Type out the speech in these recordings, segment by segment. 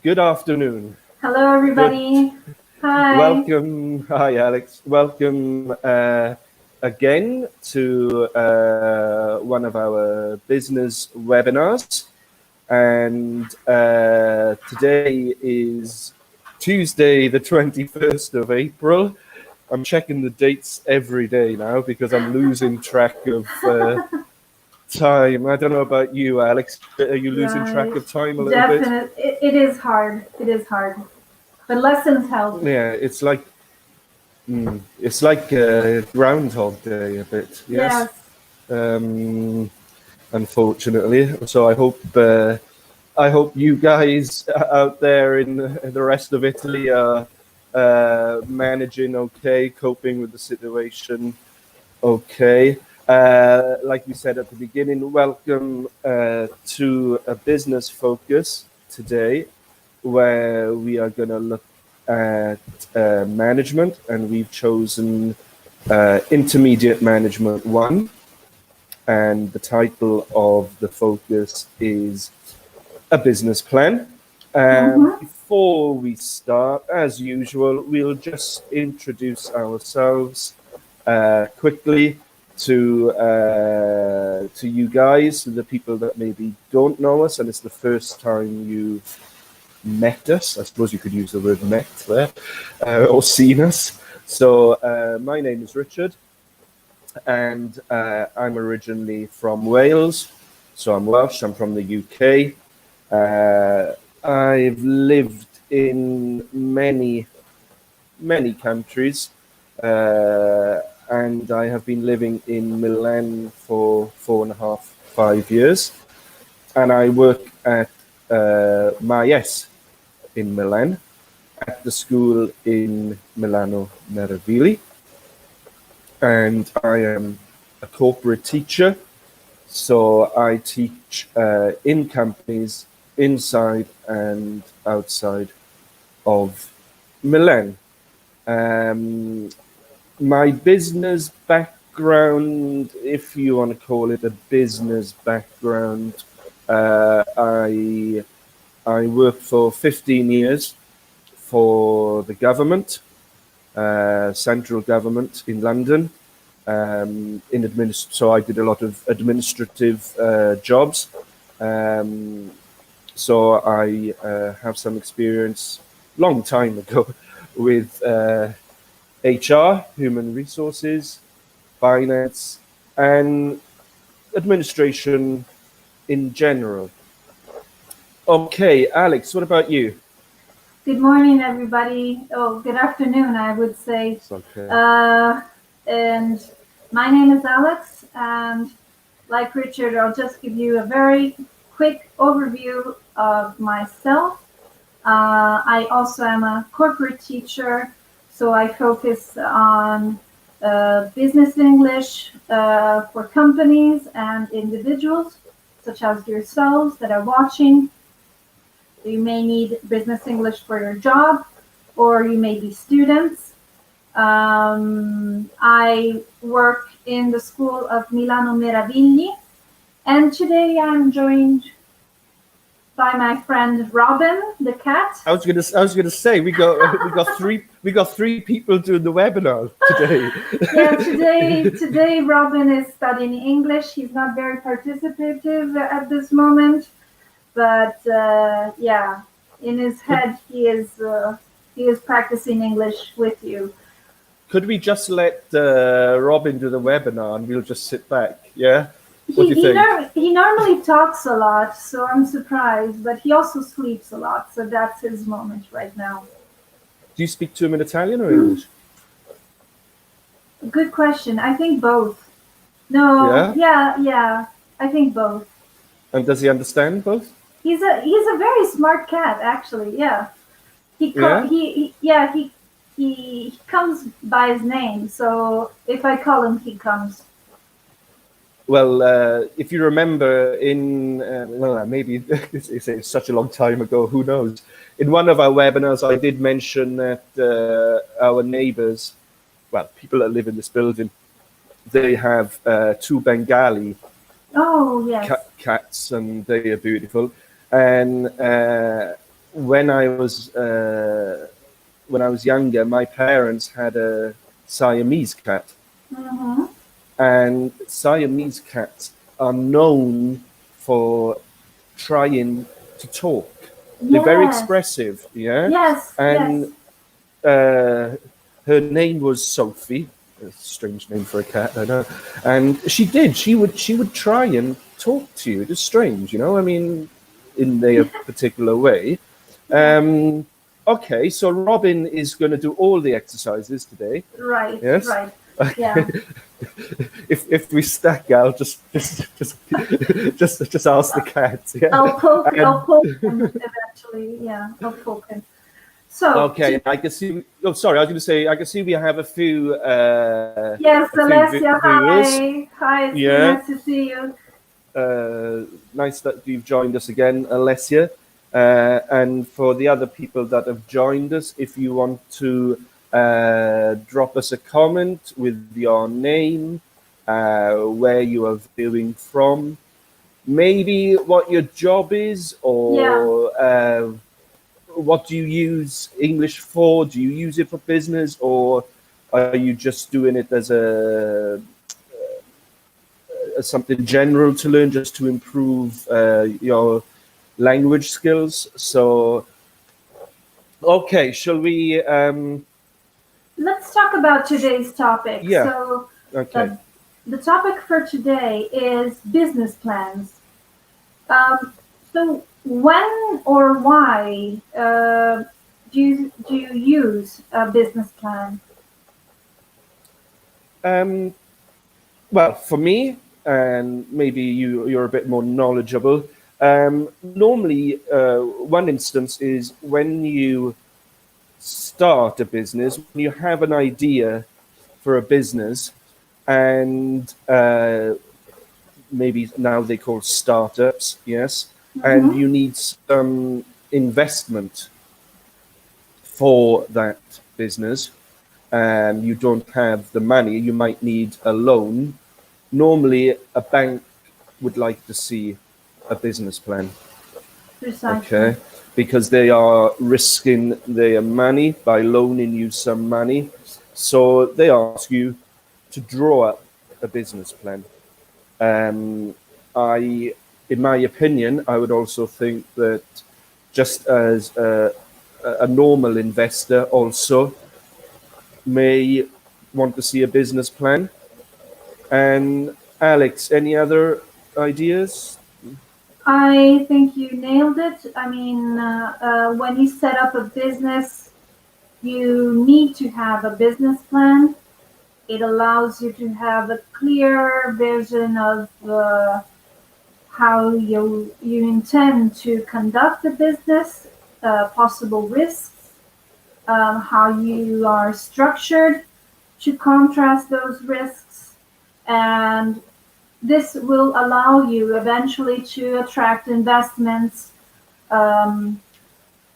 Good afternoon. Hello, everybody. Hi. Welcome. Hi, Alex. Welcome again to one of our business webinars. And today is Tuesday, the 21st of April. I'm checking the dates every day now because I'm losing track of time. I don't know about you, Alex. Are you losing track of time a little bit? Definitely. It is hard. It is hard. But lessons help. Yeah, it's like Groundhog Day a bit, yes. Yes. Unfortunately, so I hope you guys out there in the rest of Italy are managing okay, coping with the situation okay. Like we said at the beginning, welcome to a business focus today, where we are going to look at management, and we've chosen Intermediate Management 1, and the title of the focus is A Business Plan. Before we start, as usual, we'll just introduce ourselves quickly to you guys, to the people that maybe don't know us, and it's the first time you've met us. I suppose you could use the word met there, or seen us. So my name is Richard, and I'm originally from Wales. So I'm Welsh, I'm from the UK. I've lived in many countries, and I have been living in Milan for 4.5, 5 years. And I work at Myes in Milan, at the school in Milano Meravigli. And I am a corporate teacher, so I teach in companies inside and outside of Milan. My business background, if you want to call it a business background, I worked for 15 years for the government, central government in London. So I did a lot of administrative jobs. So I have some experience, long time ago, with HR, human resources, finance, and administration in general. Okay, Alex, what about you? Good morning, everybody. Oh, good afternoon, I would say. It's okay. And my name is Alex, and like Richard, I'll just give you a very quick overview of myself. I also am a corporate teacher, so I focus on business English for companies and individuals, such as yourselves that are watching. You may need business English for your job, or you may be students. I work in the school of Milano Meravigli, and today I'm joined by my friend Robin, the cat. I was gonna say we got three people doing the webinar today. Yeah, today Robin is studying English. He's not very participative at this moment, but yeah, in his head he is practicing English with you. Could we just let Robin do the webinar and we'll just sit back? Yeah. What do you think? He normally talks a lot, so I'm surprised, but he also sleeps a lot, so that's his moment right now. Do you speak to him in Italian or English? Good question. I think both. No, yeah, I think both. And does he understand both? He's a very smart cat, actually. Yeah. He comes by his name, so if I call him, he comes. Well, if you remember maybe it's such a long time ago, who knows? In one of our webinars, I did mention that our neighbors, well, people that live in this building, they have 2 Bengali Oh, yes. cats, and they are beautiful. And when I was younger, my parents had a Siamese cat, Mm-hmm. and Siamese cats are known for trying to talk. They're very Yes, expressive, yeah. yes, yes. And her name was Sophie. A strange name for a cat, I know. And she would try and talk to you. It is strange, I mean, in their particular way. Yeah. Okay, so Robin is going to do all the exercises today. Right, Yes. right. Yeah. If we stack out, just ask the cats. Yeah. I'll poke him eventually. Yeah, I'll poke him. So Okay, I can see. Oh, sorry, I was going to say I can see we have a few. yes, A few Alessia, viewers. hi, it's Yeah. nice to see you. Nice that you've joined us again, Alessia. And for the other people that have joined us, if you want to drop us a comment with your name, where you are viewing from, maybe what your job is, or what do you use English for? Do you use it for business, or are you just doing it as something general to learn, just to improve your language skills? So, okay, shall we? Let's talk about today's topic. Yeah. So Okay. the topic for today is business plans. So when or why do you use a business plan? Well, for me, and maybe you're a bit more knowledgeable. Normally, one instance is when you start a business, when you have an idea for a business, and maybe now they call startups, yes, and you need some investment for that business, and you don't have the money, you might need a loan. Normally, a bank would like to see a business plan. Precisely. Okay, because they are risking their money by loaning you some money. So they ask you to draw up a business plan. In my opinion, I would also think that just as a normal investor also may want to see a business plan. And Alex, any other ideas? I think you nailed it. I mean, when you set up a business, you need to have a business plan. It allows you to have a clear vision of how you intend to conduct the business, possible risks, how you are structured to contrast those risks, and this will allow you eventually to attract investments,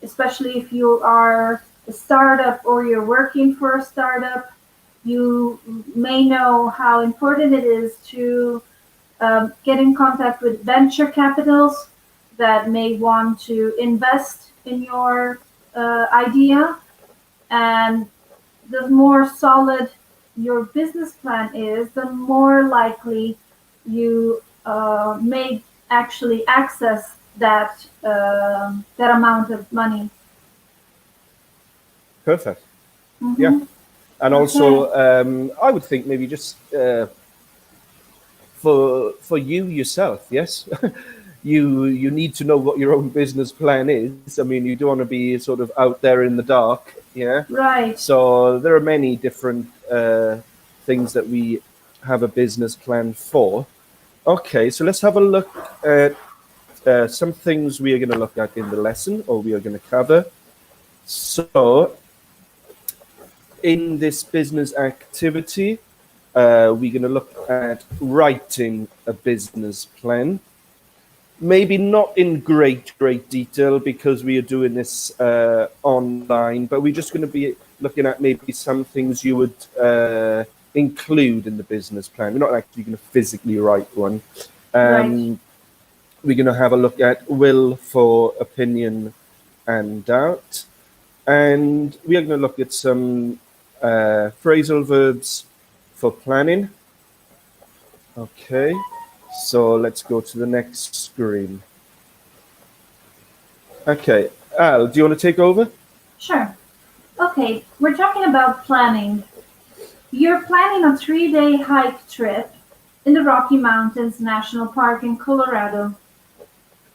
especially if you are a startup or you're working for a startup. You may know how important it is to get in contact with venture capitals that may want to invest in your idea. And the more solid your business plan is, the more likely you may actually access that amount of money. Perfect. Mhm. Yeah. And also, Okay. I would think maybe just for you yourself, yes, you need to know what your own business plan is. I mean, you don't want to be sort of out there in the dark, yeah. Right. So there are many different things that we have a business plan for. Okay, so let's have a look at some things we are going to look at in the lesson, or we are going to cover. So, in this business activity, we're going to look at writing a business plan. Maybe not in great detail because we are doing this online, but we're just going to be looking at maybe some things you would include in the business plan. We're not actually going to physically write one. Right. We're going to have a look at will for opinion and out. And we are going to look at some phrasal verbs for planning. Okay, so let's go to the next screen. Okay, Al, do you want to take over? Sure. Okay, we're talking about planning. You're planning a 3-day hike trip in the Rocky Mountains National Park in Colorado.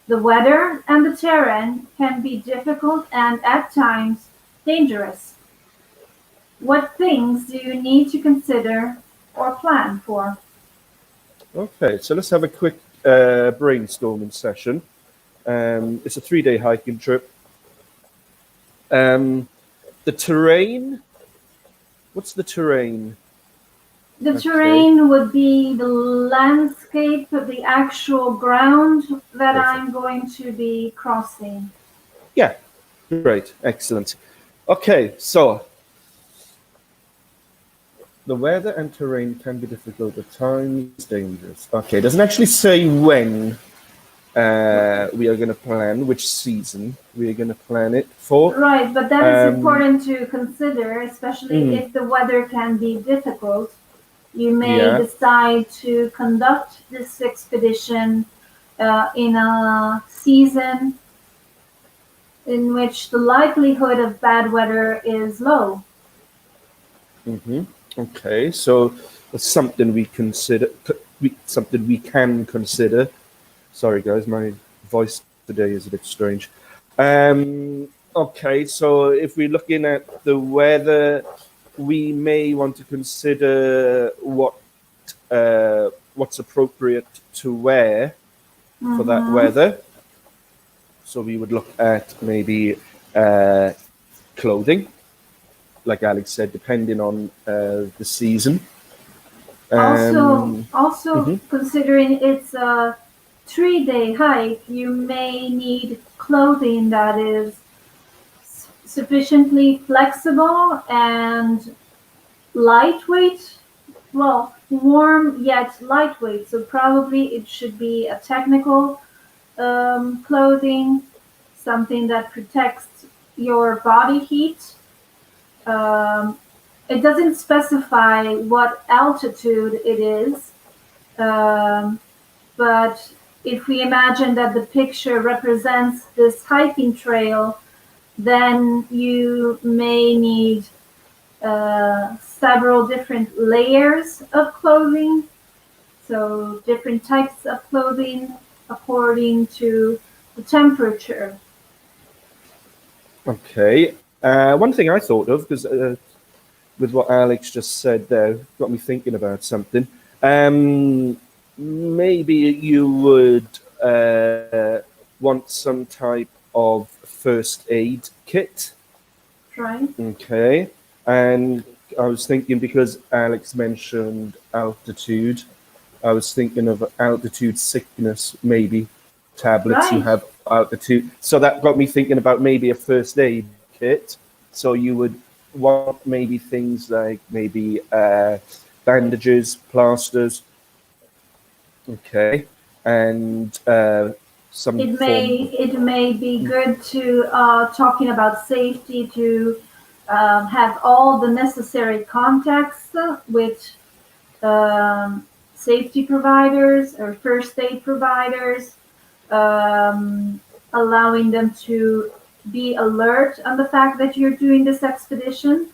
The weather and the terrain can be difficult and at times dangerous. What things do you need to consider or plan for? Okay, so let's have a quick brainstorming session. It's a 3-day hiking trip. The terrain, what's the terrain? The terrain would be the landscape, the actual ground that I'm going to be crossing. Yeah, great, excellent. Okay, so the weather and terrain can be difficult at times, dangerous. Okay, it doesn't actually say when we are going to plan, which season we are going to plan it for. Right, but that is important to consider, especially if the weather can be difficult. You may decide to conduct this expedition in a season in which the likelihood of bad weather is low. Okay, so that's something we consider. Something we can consider. Sorry, guys, my voice today is a bit strange. Okay, so if we're looking at the weather, we may want to consider what's appropriate to wear for that weather. So we would look at maybe clothing, like Alex said, depending on the season. Also considering it's a 3-day hike, you may need clothing that is sufficiently flexible and lightweight. Well, warm yet lightweight. So probably it should be a technical clothing, something that protects your body heat. It doesn't specify what altitude it is, but if we imagine that the picture represents this hiking trail, then you may need several different layers of clothing, so different types of clothing according to the temperature. Okay. One thing I thought of, because with what Alex just said there, got me thinking about something. Maybe you would want some type of first aid kit. Right. Okay. And I was thinking, because Alex mentioned altitude, I was thinking of altitude sickness, maybe tablets you have altitude. So that got me thinking about maybe a first aid kit. So you would want maybe things like maybe bandages, plasters. Okay. And some It may be good to talking about safety to have all the necessary contacts with safety providers or first aid providers, allowing them to be alert on the fact that you're doing this expedition.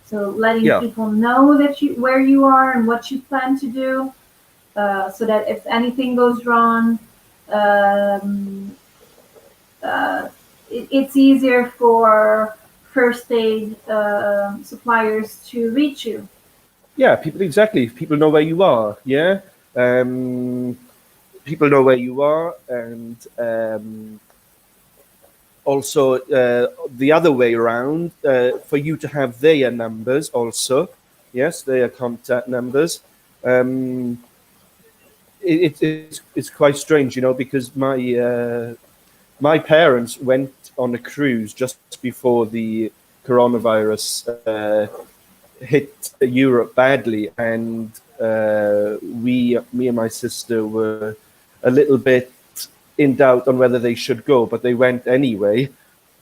So letting people know that where you are and what you plan to do, so that if anything goes wrong, it's easier for first aid suppliers to reach you. Yeah, people know where you are. Yeah, people know where you are, and also the other way around, for you to have their numbers also. Yes, their contact numbers. It's quite strange, because my parents went on a cruise just before the coronavirus hit Europe badly, and me and my sister were a little bit in doubt on whether they should go, but they went anyway.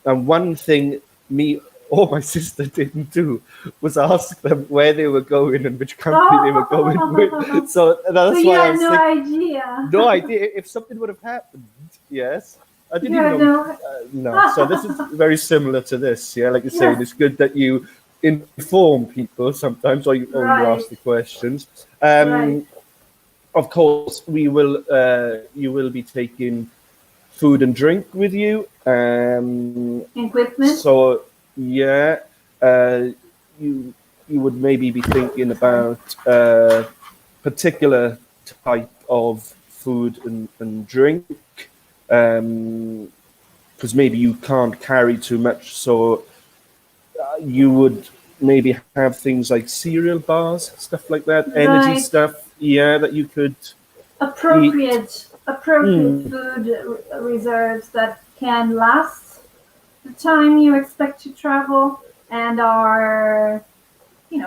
And one thing me or my sister didn't do was ask them where they were going and which company they were going with. So So that's you why I had was no thinking, idea. no idea if something would have happened. Yes, I didn't You even had know. no. No, so this is very similar to this. Yeah, like you're saying, Yes, it's good that you inform people sometimes, or you right, ask the questions. right. Of course, you will be taking food and drink with you. Equipment. So yeah, uh, you you would maybe be thinking Sorry. about particular type of food and drink, because maybe you can't carry too much. So you would maybe have things like cereal bars, stuff like that, energy Right. stuff. Yeah, that you could eat. Appropriate food reserves that can last the time you expect to travel and are,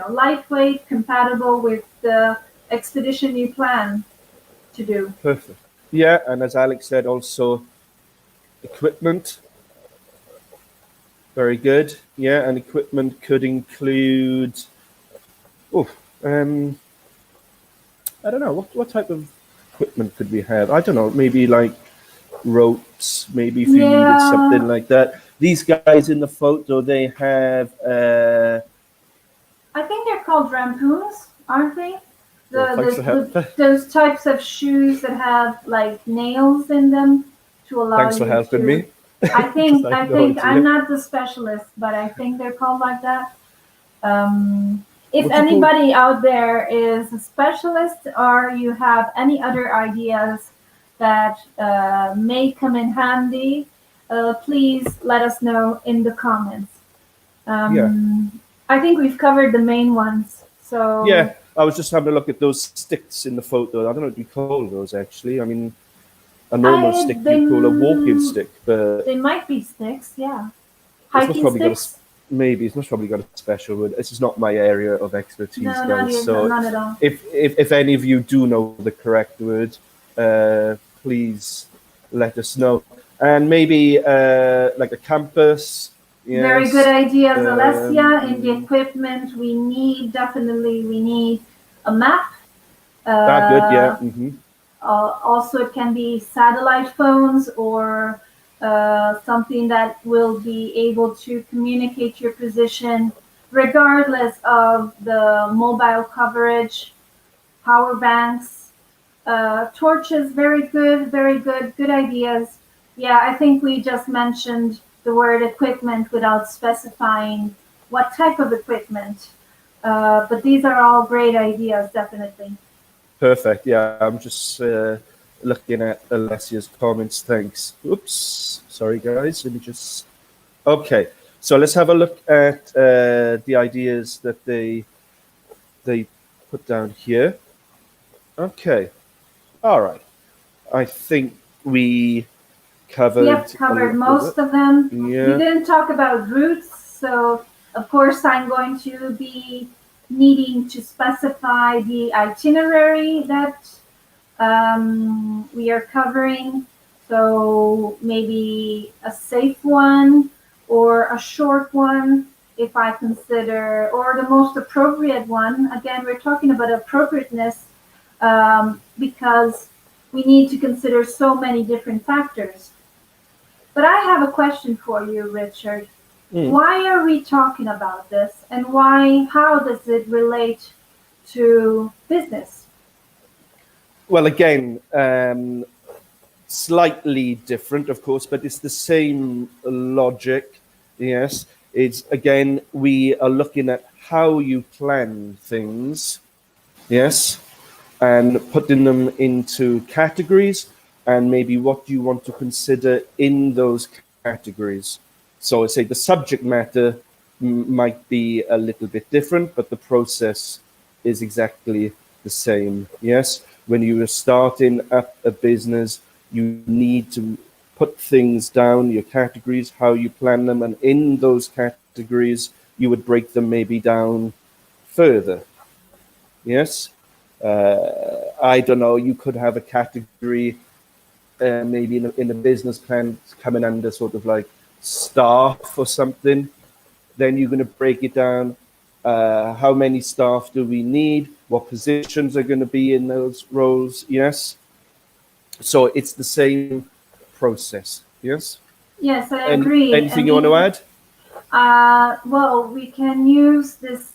lightweight, compatible with the expedition you plan to do. Perfect. Yeah, and as Alex said, also equipment. Very good. Yeah, and equipment could include. Oh, um, I don't know. What type of equipment could we have? I don't know. Maybe like ropes. Maybe if you needed something Yeah, like that. These guys in the photo, they have. I think they're called rampoons, aren't they? Well, thanks for help. Those types of shoes that have like nails in them to allow Thanks for you helping to. me, because I I have no think I'm idea. not the specialist, but I think they're called like that. If Would you call? anybody out there is a specialist or you have any other ideas that may come in handy, please let us know in the comments. Yeah, I think we've covered the main ones. So yeah. I was just having a look at those sticks in the photo. I don't know what you call those actually. I mean, a normal I stick you call a walking stick, they but might be sticks, yeah. it's most Hiking probably got sticks? maybe it's most probably got a special word. This is not my area of expertise, No, guys. So not at all. if any of you do know the correct word, please let us know. And maybe like a compass. Very good Yes. ideas, Alessia. In the Um, equipment, we need a map. good. Yeah. Uh, Also, it can be satellite phones or something that will be able to communicate your position regardless of the mobile coverage, power banks, torches, good ideas. Yeah, I think we just mentioned the word equipment without specifying what type of equipment. But these are all great ideas, definitely. Perfect. Yeah, I'm just looking at Alessia's comments. Thanks. Oops. Sorry, guys. Let me just. Okay. So let's have a look at the ideas that they put down here. Okay. All right. I think we We covered have a covered lot of it. most of them. We Yeah. didn't talk about routes, so of course I'm going to be needing to specify the itinerary that we are covering. So maybe a safe one or a short one if I consider, or the most appropriate one. Again, we're talking about appropriateness because we need to consider so many different factors. But I have a question for you, Richard. Mm. Why are we talking about this and how does it relate to business? Well, again, slightly different, of course, but it's the same logic. Yes. It's again, we are looking at how you plan things. Yes. And putting them into categories and maybe what you want to consider in those categories. So I say the subject matter might be a little bit different, but the process is exactly the same. Yes, when you are starting up a business, you need to put things down, your categories, how you plan them, and in those categories, you would break them maybe down further. Yes, I don't know. You could have a category maybe in a business plan coming under sort of like staff or something, then you're going to break it down. How many staff do we need? What positions are going to be in those roles? Yes. So it's the same process. Yes. Yes, I agree. Anything you want to add? Well, we can use this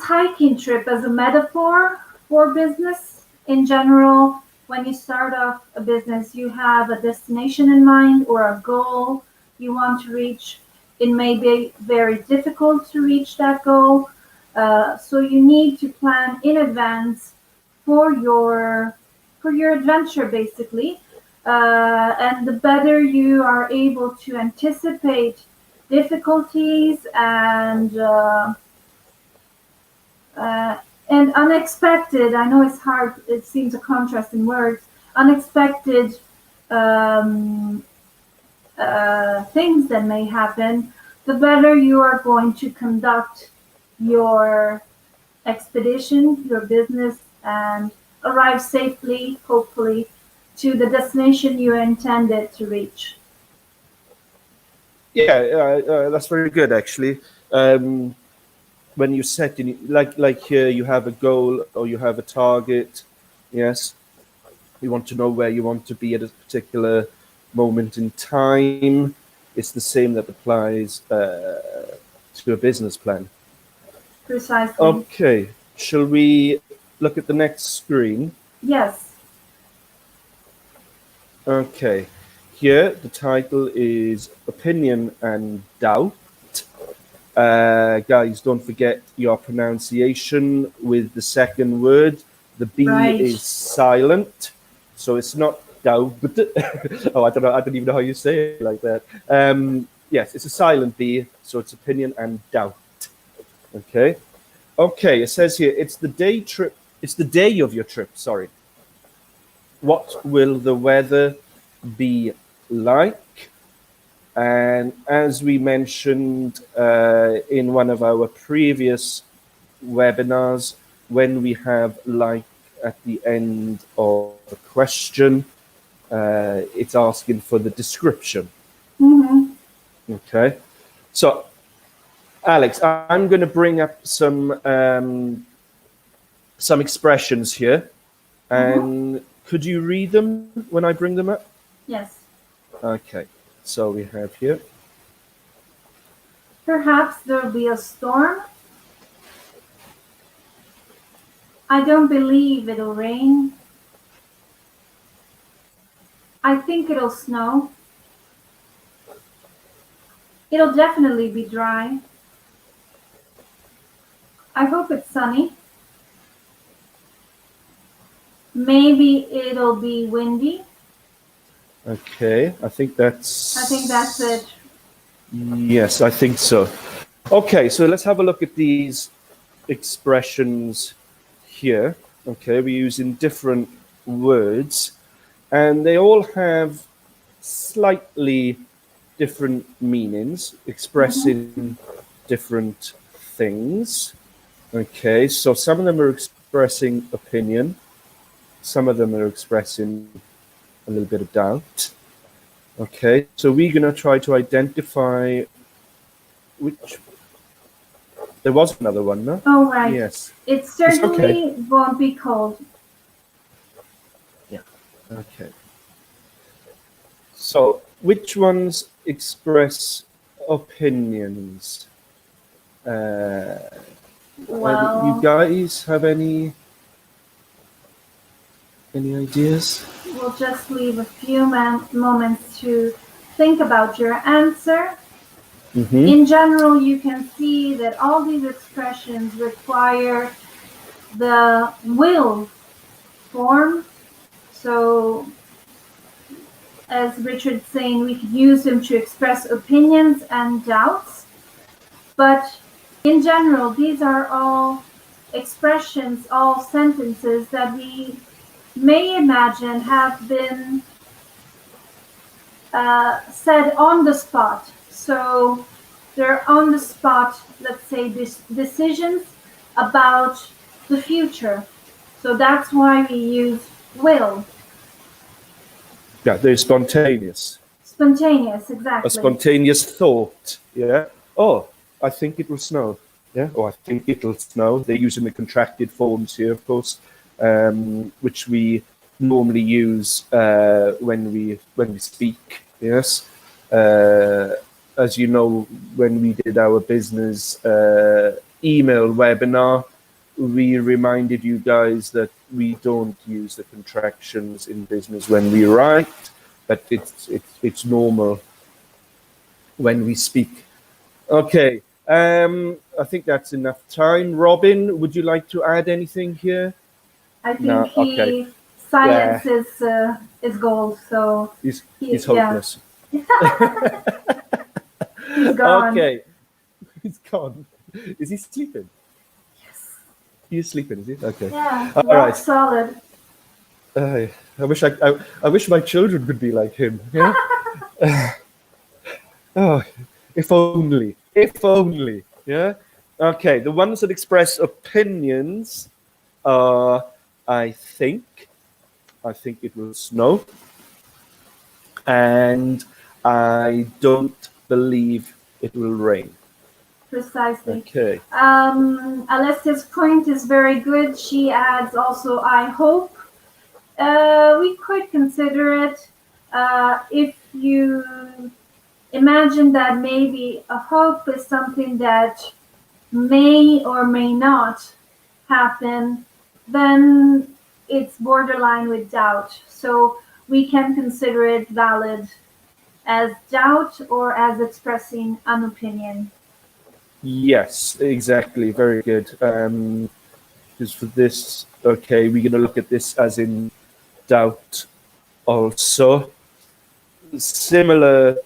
hiking trip as a metaphor for business in general. When you start off a business, you have a destination in mind or a goal you want to reach. It may be very difficult to reach that goal, so you need to plan in advance for your adventure, basically. And the better you are able to anticipate difficulties and unexpected, I know it's hard, it seems a contrast in words, unexpected things that may happen, the better you are going to conduct your expedition, your business, and arrive safely, hopefully, to the destination you intended to reach. Yeah, that's very good, actually. When you set in, like here, you have a goal or you have a target. Yes, you want to know where you want to be at a particular moment in time. It's the same that applies to a business plan. Precisely. Okay, shall we look at the next screen? Yes. Okay, here the title is Opinion and Doubt. Guys, don't forget your pronunciation with the second word. The B is silent, so it's not doubt. Oh, I don't know. I don't even know how you say it like that. Yes, it's a silent B, so it's opinion and doubt. Okay. Okay, it says here it's the day trip. It's the day of your trip. Sorry. What will the weather be like? And as we mentioned in one of our previous webinars, when we have like at the end of a question, it's asking for the description. Mm-hmm. Okay. So, Alex, I'm going to bring up some expressions here. And could you read them when I bring them up? Yes. Okay. So we have here. Perhaps there'll be a storm. I don't believe it'll rain. I think it'll snow. It'll definitely be dry. I hope it's sunny. Maybe it'll be windy. Okay, I think that's it. Yes, I think so. Okay, so let's have a look at these expressions here. Okay, we're using different words, and they all have slightly different meanings, expressing different things. Okay, so some of them are expressing opinion, some of them are expressing a little bit of doubt. Okay, so we're going to try to identify which. There was another one, no? Oh, right. Yes. It certainly won't be cold. Yeah. Okay. So, which ones express opinions? Well, you guys have any ideas? We'll just leave a few moments to think about your answer. Mm-hmm. In general, you can see that all these expressions require the will form. So, as Richard's saying, we could use them to express opinions and doubts. But in general, these are all expressions, all sentences that we may imagine have been said on the spot. So they're on the spot, let's say, decisions about the future. So that's why we use will. Yeah, they're spontaneous. Spontaneous, a exactly. spontaneous thought. Yeah. Oh, I think it will snow. Yeah. Or I think it'll snow. They're using the contracted forms here, of course, which we normally use when we speak. Yes. As you know, when we did our business email webinar, we reminded you guys that we don't use the contractions in business when we write, but it's normal when we speak. Okay, I think that's enough time. Robin, would you like to add anything here? I think No, okay. silence is gold. So He's hopeless. Yeah. He's gone. Okay, he's gone. Is he sleeping? Yes. He is sleeping, is he? Okay. Yeah. All Rock right. solid. I wish my children could be like him. Yeah. Oh, if only. If only. Yeah. Okay. The ones that express opinions are, I think it will snow, and I don't believe it will rain. Precisely. Okay. Alessia's point is very good. She adds also, I hope. We could consider it if you imagine that maybe a hope is something that may or may not happen, then it's borderline with doubt. So we can consider it valid as doubt or as expressing an opinion. Yes, exactly. Very good. Because for this, okay, we're going to look at this as in doubt also. Similar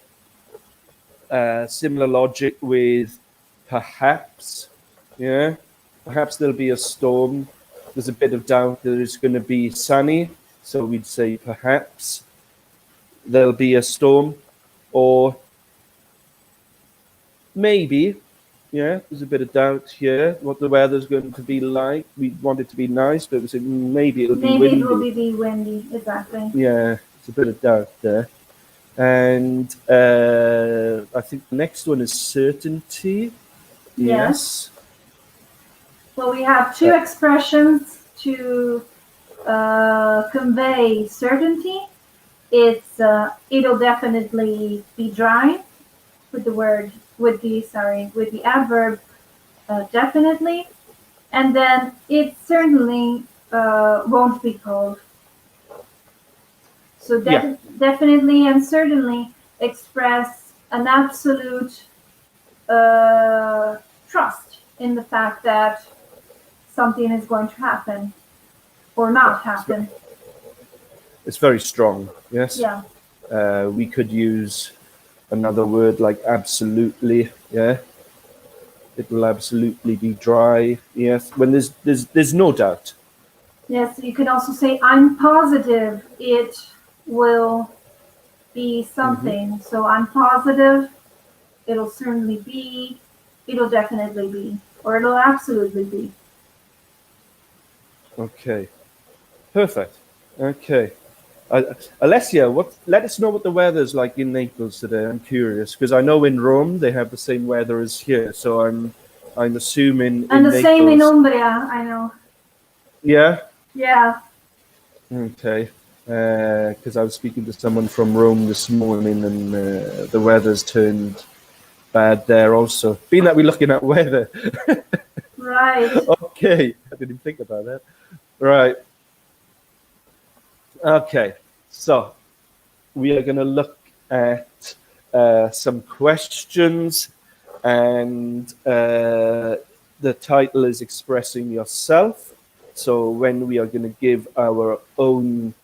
logic with perhaps. Yeah, perhaps there'll be a storm. There's a bit of doubt that it's going to be sunny, so we'd say perhaps there'll be a storm, or maybe. Yeah, there's a bit of doubt here what the weather's going to be like. We want it to be nice, but we said maybe it'll be windy. Maybe it will be windy, exactly. Yeah, it's a bit of doubt there. And I think the next one is certainty. Yes. Well, we have two expressions to convey certainty. It's it'll definitely be dry with the adverb definitely, and then it certainly won't be cold. So definitely and certainly express an absolute trust in the fact that something is going to happen or not happen. It's very strong, yes? Yeah. We could use another word like absolutely, yeah? It will absolutely be dry, yes? When there's no doubt. Yes, you could also say, I'm positive it will be something. Mm-hmm. So I'm positive it'll certainly be, it'll definitely be, or it'll absolutely be. Okay, perfect. Okay, Alessia, let us know what the weather's like in Naples today. I'm curious because I know in Rome they have the same weather as here, so I'm assuming. And the Naples, same in Umbria, I know. Yeah. Yeah. Okay, because I was speaking to someone from Rome this morning, and the weather's turned bad there also. Being that we're looking at weather. Right. Okay, I didn't even think about that. Right. Okay, so we are going to look at some questions, and the title is Expressing Yourself. So when we are going to give our own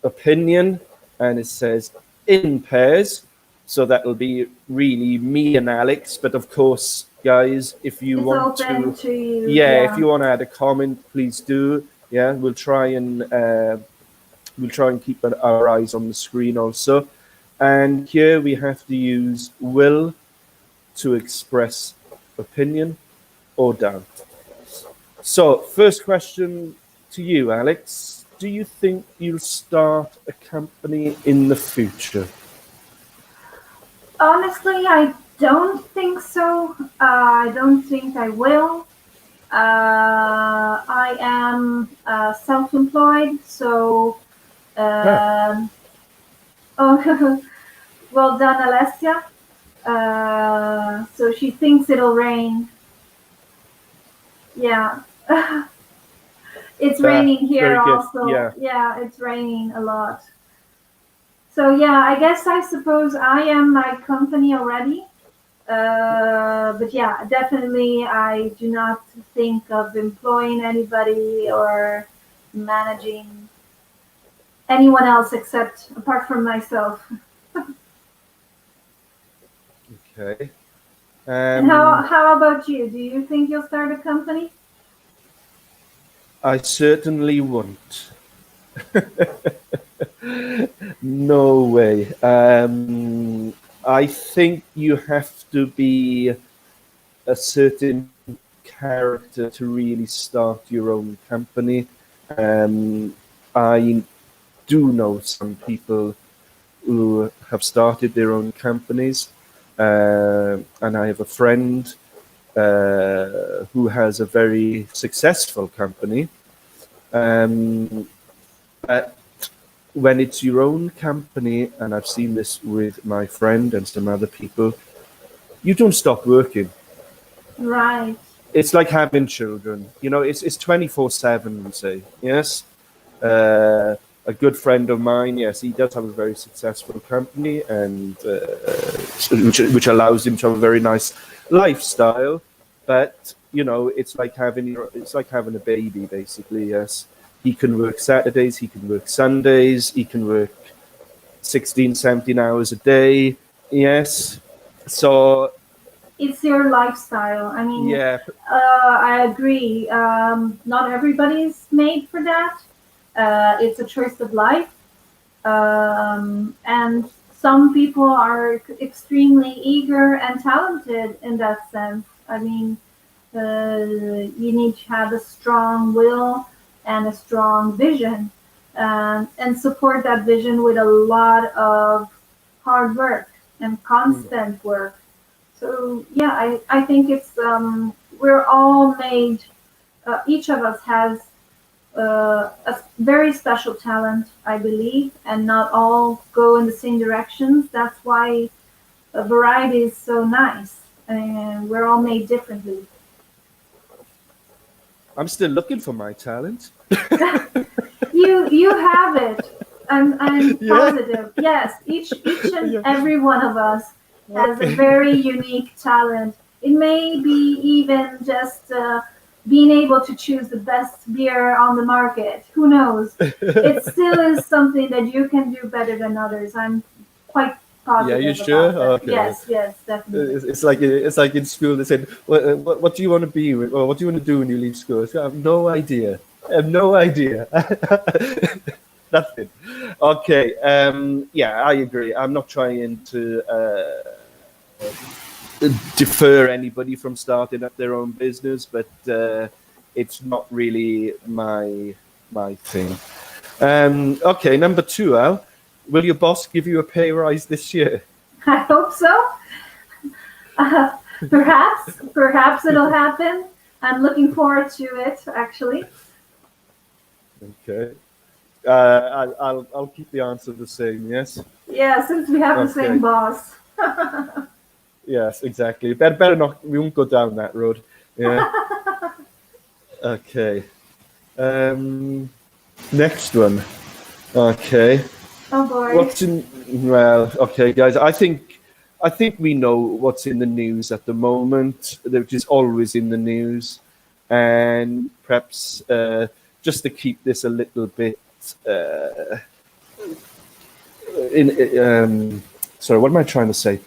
opinion, and it says in pairs, so that'll be really me and Alex, but of course, guys, if you want to if you want to add a comment, please do. Yeah, we'll try and keep our eyes on the screen also. And here we have to use will to express opinion or doubt. So first question to you, Alex. Do you think you'll start a company in the future? Honestly, I don't think so. I don't think I will. I am self-employed, so Ah, oh, well done, Alessia. So she thinks it'll rain. Yeah. It's raining here very good. also. Yeah. Yeah, it's raining a lot. So yeah, I suppose I am my company already. But yeah, definitely I do not think of employing anybody or managing anyone else except apart from myself. Okay. And how about you? Do you think you'll start a company? I certainly won't. No way. I think you have to be a certain character to really start your own company. I do know some people who have started their own companies, and I have a friend who has a very successful company. But when it's your own company, and I've seen this with my friend and some other people, you don't stop working. Right. It's like having children. It's 24/7. Say yes. Uh, a good friend of mine, yes, he does have a very successful company, and which allows him to have a very nice lifestyle. But it's like having a baby, basically. Yes, he can work Saturdays, he can work Sundays, he can work 16, 17 hours a day. Yes, so It's your lifestyle. I mean, yeah, I agree. Not everybody's made for that. It's a choice of life. And some people are extremely eager and talented in that sense. I mean, you need to have a strong will and a strong vision, and support that vision with a lot of hard work and constant work. So yeah, I think it's we're all made. Each of us has a very special talent, I believe, and not all go in the same directions. That's why variety is so nice, and we're all made differently. I'm still looking for my talent. You have it. I'm Yeah. positive. Yes, each and Yeah. every one of us has a very unique talent. It may be even just being able to choose the best beer on the market. Who knows? It still is something that you can do better than others. I'm quite Yeah, you positive sure? about that. Okay. Yes, definitely. It's like in school they said, what do you want to be, or what do you want to do when you leave school? I said, I have no idea. I have no idea. Nothing. Okay. Yeah, I agree. I'm not trying to defer anybody from starting up their own business, but it's not really my thing. Okay, number two, Al. Will your boss give you a pay rise this year? I hope so. Uh, perhaps it'll happen. I'm looking forward to it, actually. Okay. I'll keep the answer the same. Yes. Yeah, since we have the Okay. same boss. Yes, exactly. Better not. We won't go down that road. Yeah. Okay. Next one. Okay. Oh boy. What's in? Well, okay, guys. I think we know what's in the news at the moment, which is always in the news, and perhaps just to keep this a little bit sorry, what am I trying to say?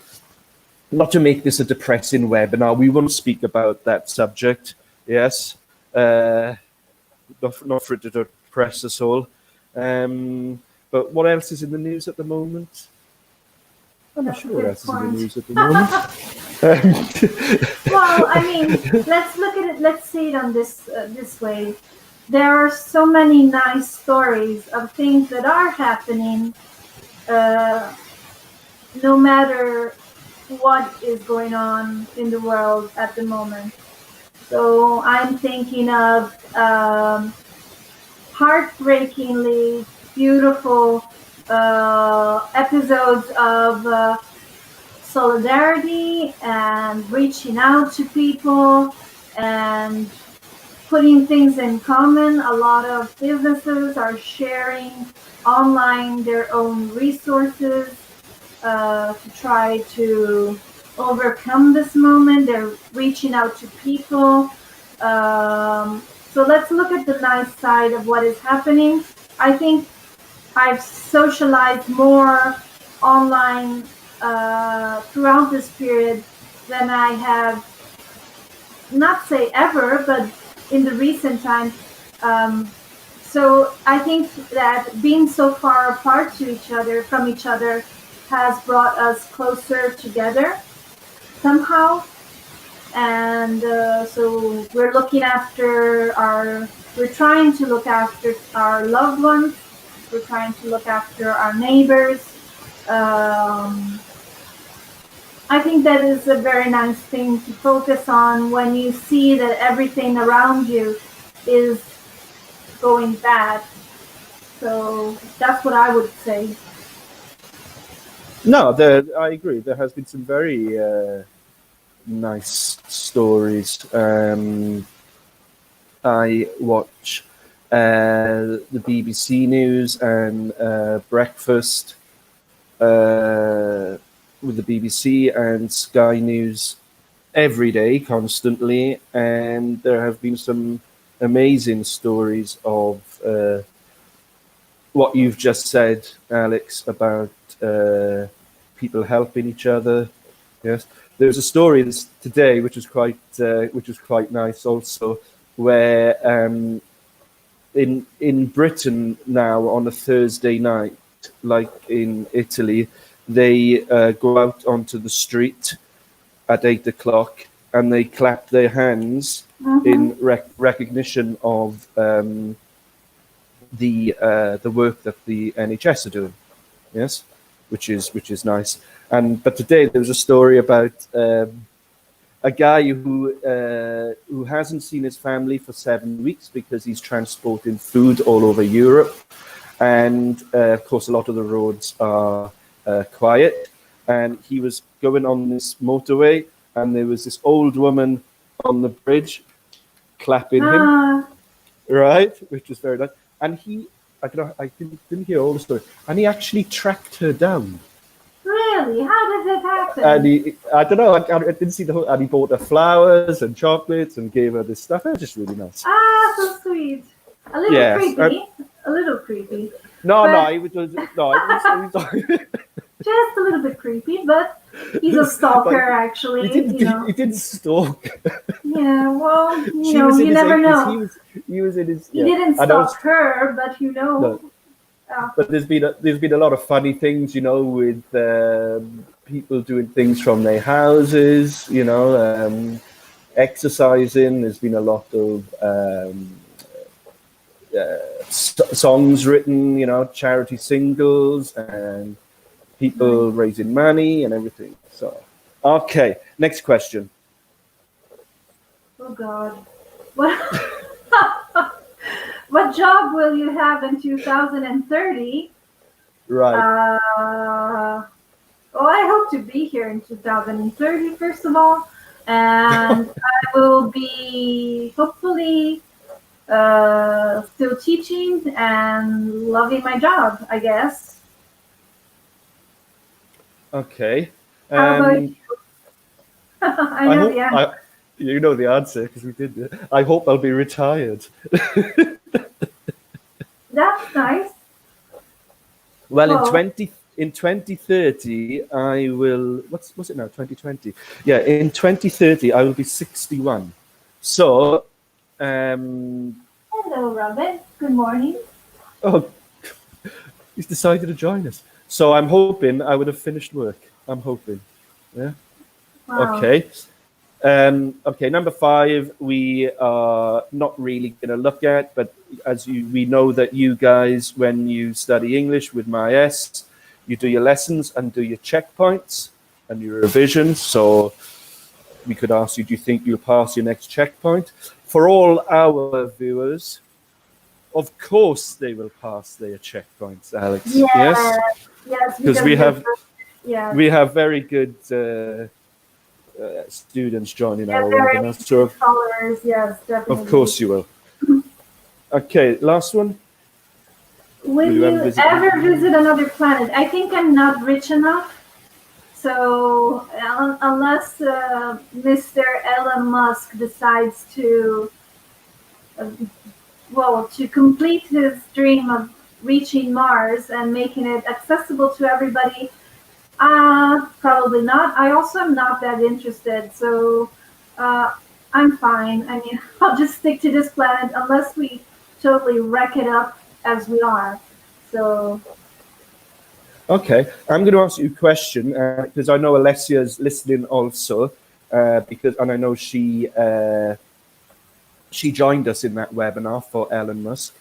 Not to make this a depressing webinar, we won't speak about that subject. Yes, not for it to depress us all. But what else is in the news at the moment? I'm not That's a sure what good else is in the point. news at the moment. Well, I mean, let's look at it. Let's see it on this way. There are so many nice stories of things that are happening, no matter what is going on in the world at the moment. So I'm thinking of heartbreakingly beautiful episodes of solidarity and reaching out to people and putting things in common. A lot of businesses are sharing online their own resources to try to overcome this moment. They're reaching out to people. So let's look at the nice side of what is happening. I think I've socialized more online throughout this period than I have, not say ever, but in the recent time. So I think that being so far apart from each other has brought us closer together somehow. And so we're trying to look after our loved ones. We're trying to look after our neighbors. I think that is a very nice thing to focus on when you see that everything around you is going bad. So that's what I would say. No, I agree. There has been some very nice stories. I watch the BBC News and Breakfast with the BBC and Sky News every day, constantly, and there have been some amazing stories of what you've just said, Alex, about people helping each other. Yes, there's a story today which was quite nice also, where in Britain now on a Thursday night, like in Italy, they go out onto the street at 8 o'clock and they clap their hands in recognition of the work that the NHS are doing. Yes, which is nice. But today there was a story about a guy who hasn't seen his family for 7 weeks because he's transporting food all over Europe, and of course a lot of the roads are quiet. And he was going on this motorway, and there was this old woman on the bridge clapping him, right, which was very nice. And I didn't hear all the story, and he actually tracked her down. Really? How did it happen? And I don't know, I didn't see the whole, and he bought her flowers and chocolates and gave her this stuff. It was just really nice. So sweet. A little creepy. A little creepy. No, it was just a little bit creepy, but he's a stalker, actually. He didn't stalk. Yeah, well, you never know. He was in his. He didn't stalk her, but No. But there's been a lot of funny things, with people doing things from their houses, exercising. There's been a lot of songs written, charity singles, and people raising money and everything. So, okay, next question. Oh God, what job will you have in 2030? Right. I hope to be here in 2030, first of all, and I will be hopefully still teaching and loving my job, I guess. Okay. How about you? I know the answer. You know the answer because we did it. I hope I'll be retired. That's nice. Well, in 2030, I will. What's it now? 2020. Yeah, in 2030, I will be 61. So. Hello, Robin. Good morning. Oh, he's decided to join us. So I'm hoping I would have finished work. I'm hoping. Yeah. Wow. Okay. Okay, number 5, we are not really going to look at, but we know that you guys, when you study English with Myes, you do your lessons and do your checkpoints. a new revision. So we could ask you, do you think you'll pass your next checkpoint? For all our viewers, of course they will pass their checkpoints, Alex. Yes? Yes, Because yeah, we have very good students joining our very webinar. So followers, yes, definitely. of course you will. Okay, last one. Will you ever visit another planet? I think I'm not rich enough. So unless Mr. Elon Musk decides to, to complete his dream of reaching Mars and making it accessible to everybody, probably not. I also am not that interested, so I'm fine. I mean, I'll just stick to this planet unless we totally wreck it up as we are. So. Okay, I'm going to ask you a question because I know Alessia's listening also, and I know she joined us in that webinar for Elon Musk,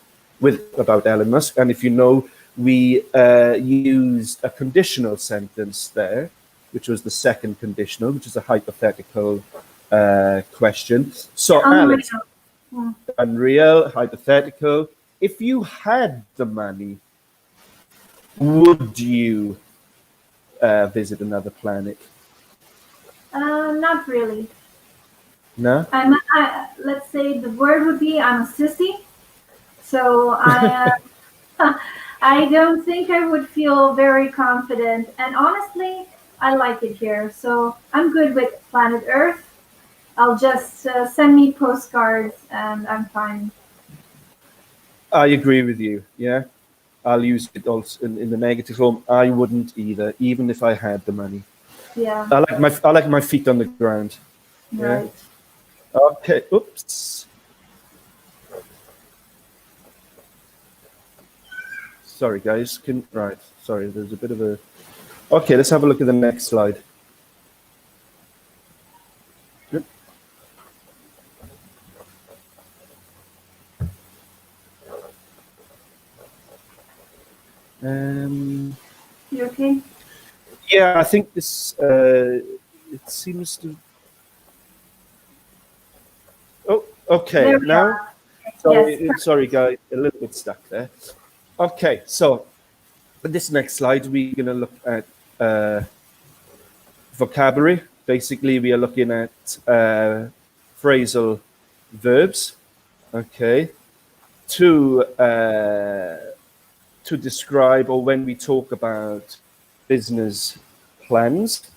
about Elon Musk, and if you know, we used a conditional sentence there, which was the second conditional, which is a hypothetical question. So, Alex, unreal, hypothetical. If you had the money, would you visit another planet? Not really. No? Let's say the word would be I'm a sissy. So I don't think I would feel very confident. And honestly, I like it here. So I'm good with planet Earth. I'll just send me postcards and I'm fine. I agree with you, yeah. I'll use it also in the negative form. I wouldn't either, even if I had the money. Yeah. I like my feet on the ground. Right. Yeah? Okay. Oops. Sorry, guys. Right. Sorry. There's a bit of a. Okay. Let's have a look at the next slide. Yep. You okay? Yeah, I think this. It seems to. Oh, okay. Now. Sorry, yes. Sorry, guys. A little bit stuck there. Okay, so in this next slide, we're going to look at vocabulary. Basically, we are looking at phrasal verbs. Okay, to describe, or when we talk about business plans.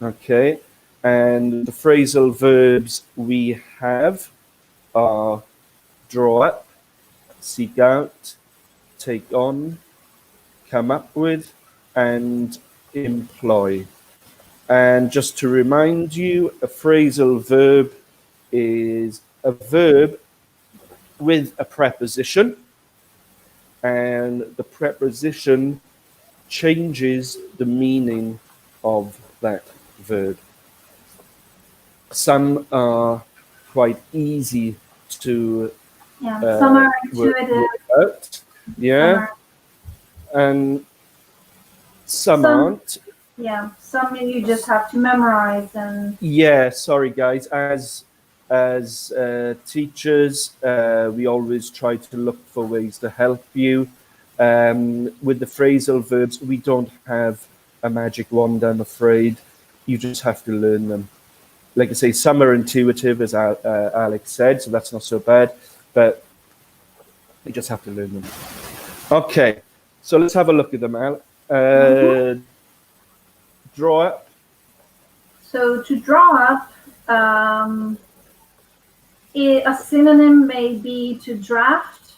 Okay, and the phrasal verbs we have are draw up, seek out, take on, come up with, and employ. And just to remind you, a phrasal verb is a verb with a preposition, and the preposition changes the meaning of that verb. Some are quite easy to some are intuitive. Yeah. And some aren't. Yeah, some you just have to memorize and. Yeah, sorry guys. As teachers, we always try to look for ways to help you. With the phrasal verbs, we don't have a magic wand, I'm afraid. You just have to learn them. Like I say, some are intuitive, as Alex said, so that's not so bad, but you just have to learn them. Okay, so let's have a look at them, Al. Draw up. So to draw up, a synonym may be to draft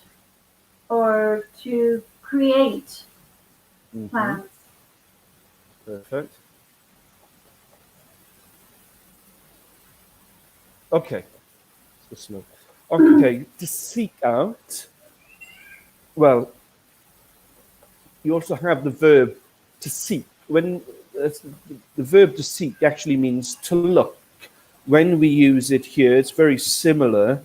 or to create plans. Perfect. Okay. So slow. Okay, to seek out. Well, you also have the verb to seek. When the verb to seek actually means to look. When we use it here, it's very similar.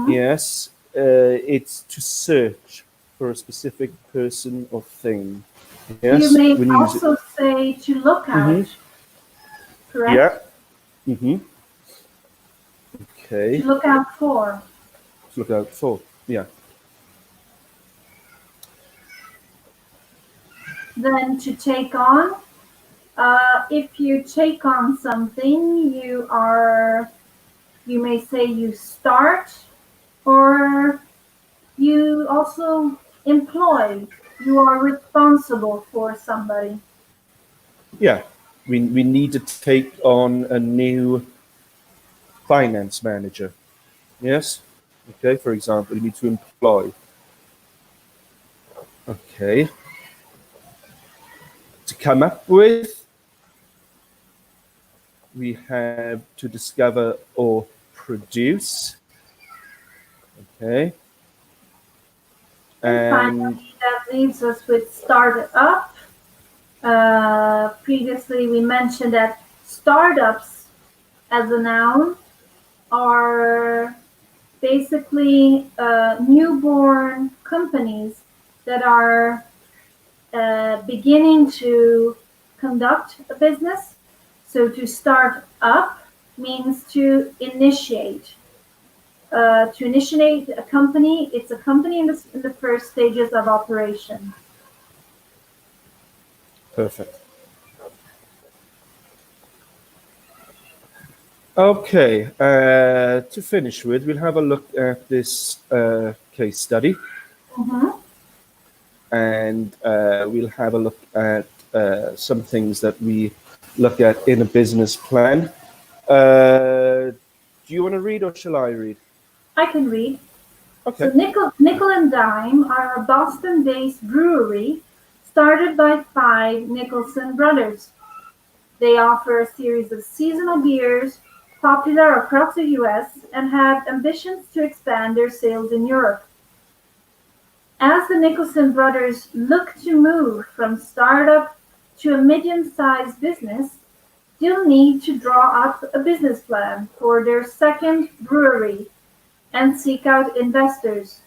Yes, it's to search for a specific person or thing. Yes, you may also say to look out. correct? Yeah. Mm-hmm. Okay. To look out for. Let's look out for. Yeah. Then to take on. If you take on something, you may say you start, or you also employ. You are responsible for somebody. Yeah. We need to take on a new finance manager. Yes. Okay. For example, you need to employ. Okay. To come up with, we have to discover or produce. Okay. And And finally, that leaves us with start up. Previously, we mentioned that startups as a noun are basically newborn companies that are beginning to conduct a business. So to start up means to initiate. To initiate a company, it's a company in the first stages of operation. perfect. Okay, to finish with, we'll have a look at this case study, Mm-hmm. and we'll have a look at some things that we look at in a business plan. Do you want to read or shall I read? I can read. So Okay. Nichol and Dime are a Boston-based brewery started by 5 Nicholson brothers. They offer a series of seasonal beers popular across the US and have ambitions to expand their sales in Europe. As the Nicholson brothers look to move from startup to a medium-sized business, they'll need to draw up a business plan for their second brewery and seek out investors.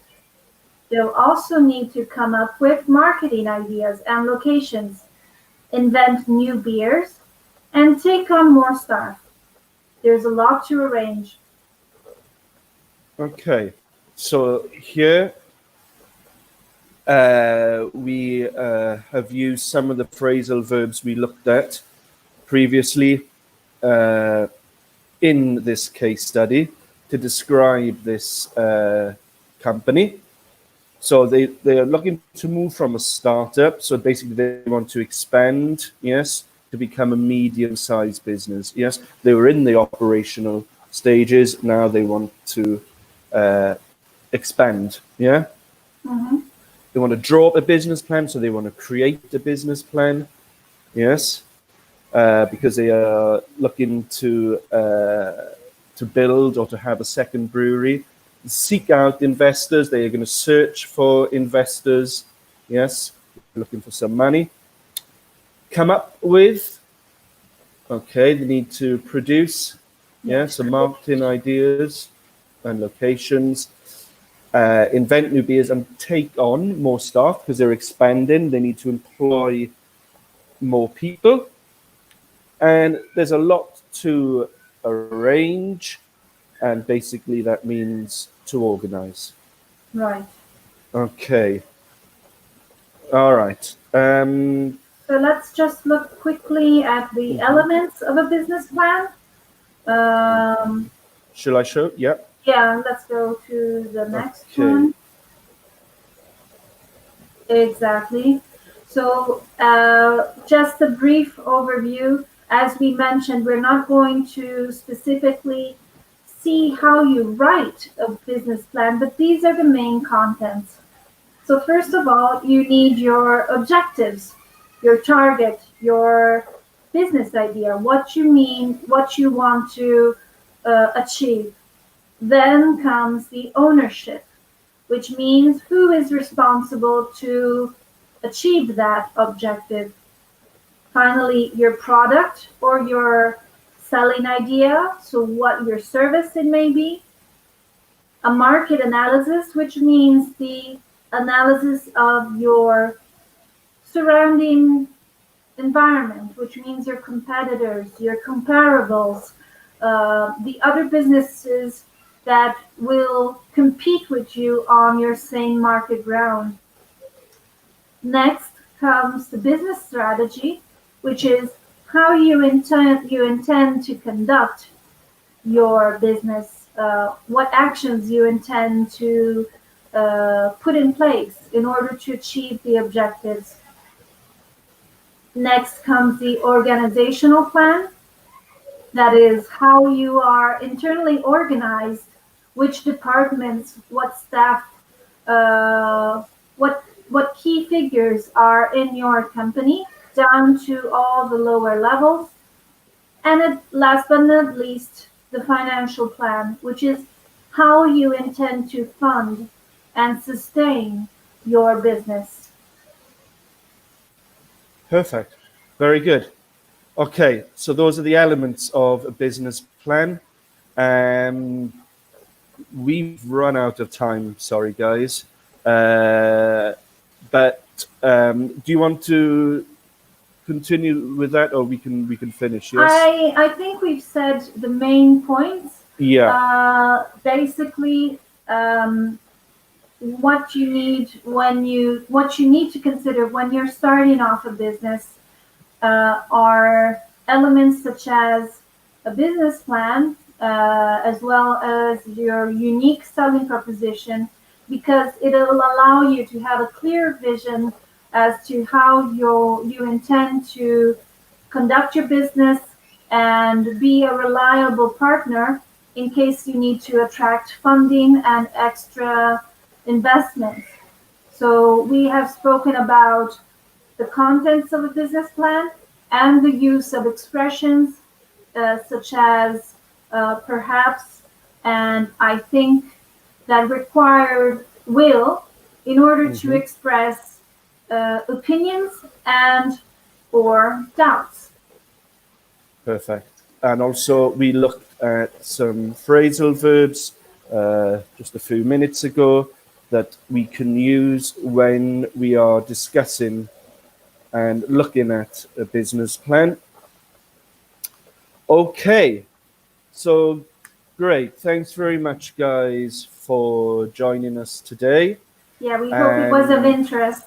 They'll also need to come up with marketing ideas and locations, invent new beers, and take on more staff. There's a lot to arrange. Okay. So here we have used some of the phrasal verbs we looked at previously in this case study to describe this company. So they are looking to move from a startup. So basically they want to expand, yes, to become a medium-sized business. Yes, they were in the operational stages. Now they want to expand. Yeah, Mm-hmm. they want to draw up a business plan. So they want to create a business plan. Yes, because they are looking to build or to have a second brewery, seek out investors. They are going to search for investors. Yes, looking for some money. Come up with. Okay, they need to produce. Yeah, some marketing ideas and locations. Invent new beers and take on more staff because they're expanding. They need to employ more people. And there's a lot to arrange, and basically that means to organize. Right. Okay. All right. So let's just look quickly at the elements of a business plan. Um, Shall I show? Yep. yeah, let's go to the next Okay. one. Exactly. So just a brief overview. As we mentioned, we're not going to specifically see how you write a business plan, but these are the main contents. So first of all, you need your objectives, your target, your business idea, what you mean, what you want to achieve. Then comes the ownership, which means who is responsible to achieve that objective. Finally, your product or your selling idea, so what your service it may be. A market analysis, which means the analysis of your surrounding environment, which means your competitors, your comparables, the other businesses that will compete with you on your same market ground. Next comes the business strategy, which is how you intend to conduct your business, what actions you intend to put in place in order to achieve the objectives. Next comes the organizational plan. That is how you are internally organized, which departments, what staff, what key figures are in your company, down to all the lower levels. And last but not least, the financial plan, which is how you intend to fund and sustain your business. Perfect. Very good. Okay, so those are the elements of a business plan. We've run out of time. Sorry, guys. But do you want to continue with that, or we can finish? Yes. I think we've said the main points. Yeah. Basically, what you need to consider when you're starting off a business are elements such as a business plan, as well as your unique selling proposition, because it'll allow you to have a clear vision as to how you intend to conduct your business and be a reliable partner in case you need to attract funding and extra investments. So we have spoken about the contents of a business plan and the use of expressions such as perhaps and I think that required will in order to express opinions and or doubts. Perfect. And also we looked at some phrasal verbs just a few minutes ago that we can use when we are discussing and looking at a business plan. Okay, so great. Thanks very much, guys, for joining us today. Yeah, we hope it was of interest.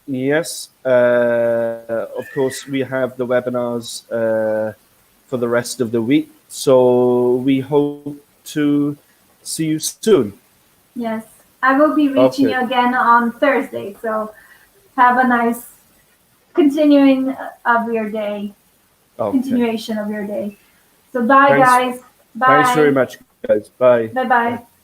Yes, of course, we have the webinars for the rest of the week. So we hope to see you soon. Yes, I will be reaching you again on Thursday. So have a nice continuation of your day. So bye, guys. Bye. Thanks very much, guys. Bye. Bye-bye.